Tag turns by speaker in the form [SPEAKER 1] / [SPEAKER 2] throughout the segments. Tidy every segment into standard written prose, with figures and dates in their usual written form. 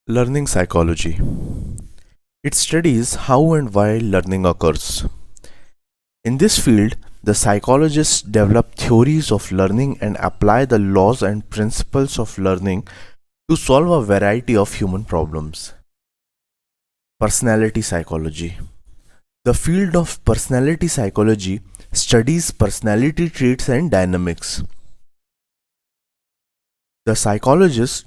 [SPEAKER 1] Learning psychology. It studies how and why learning occurs. In this field, the psychologists develop theories of learning and apply the laws and principles of learning to solve a variety of human problems. Personality psychology. The field of personality psychology studies personality traits and dynamics. The psychologists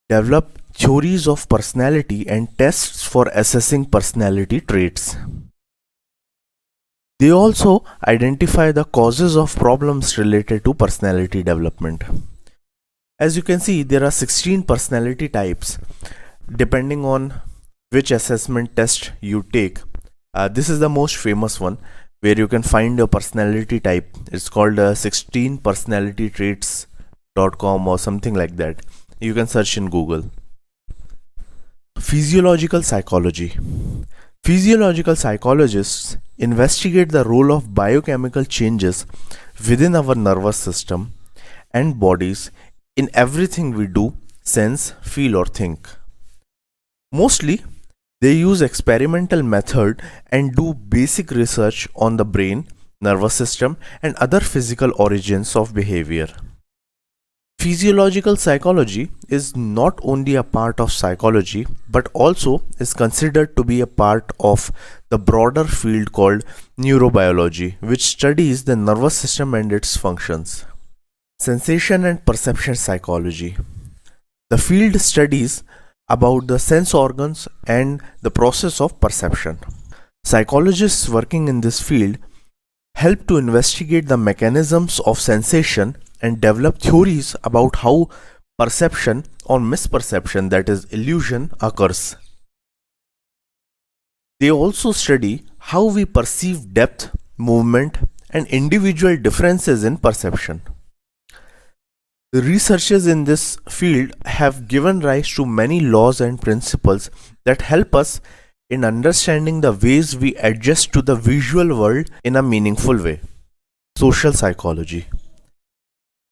[SPEAKER 1] develop theories of personality and tests for assessing personality traits. They also identify the causes of problems related to personality development. As you can see, there are 16 personality types depending on which assessment test you take. This is the most famous one where you can find your personality type. It's called 16personalitytraits.com or something like that. You can search in Google. Physiological psychology. Physiological psychologists investigate the role of biochemical changes within our nervous system and bodies in everything we do, sense, feel, or think. Mostly, they use experimental method and do basic research on the brain, nervous system, and other physical origins of behavior. Physiological psychology is not only a part of psychology but also is considered to be a part of the broader field called neurobiology, which studies the nervous system and its functions. Sensation and perception psychology. The field studies about the sense organs and the process of perception. Psychologists working in this field help to investigate the mechanisms of sensation and develop theories about how perception or misperception, that is illusion, occurs. They also study how we perceive depth, movement, and individual differences in perception. The researchers in this field have given rise to many laws and principles that help us in understanding the ways we adjust to the visual world in a meaningful way. Social psychology.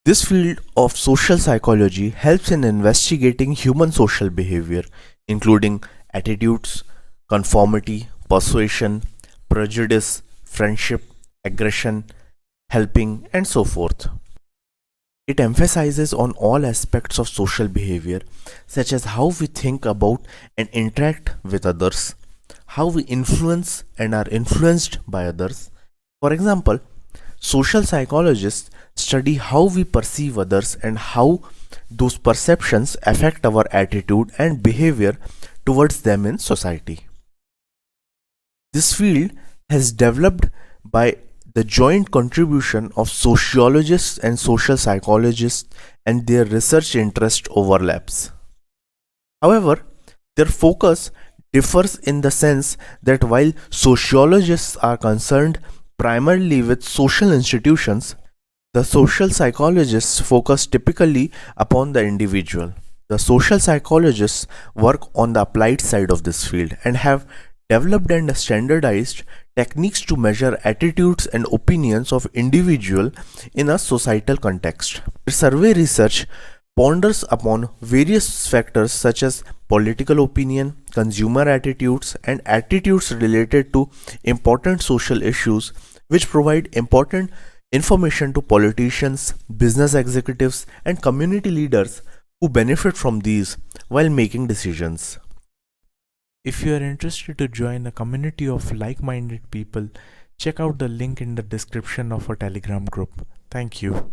[SPEAKER 1] This field of social psychology helps in investigating human social behavior, including attitudes, conformity, persuasion, prejudice, friendship, aggression, helping, and so forth. It emphasizes on all aspects of social behavior, such as how we think about and interact with others, how we influence and are influenced by others. For example, social psychologists study how we perceive others and how those perceptions affect our attitude and behavior towards them in society. This field has developed by the joint contribution of sociologists and social psychologists, and their research interest overlaps. However, their focus differs in the sense that while sociologists are concerned primarily with social institutions, the social psychologists focus typically upon the individual. The social psychologists work on the applied side of this field and have developed and standardized techniques to measure attitudes and opinions of individual in a societal context. Survey research ponders upon various factors such as political opinion, consumer attitudes, and attitudes related to important social issues, which provide important information to politicians, business executives, and community leaders who benefit from these while making decisions. If you are interested to join a community of like-minded people, check out the link in the description of our Telegram group. Thank you.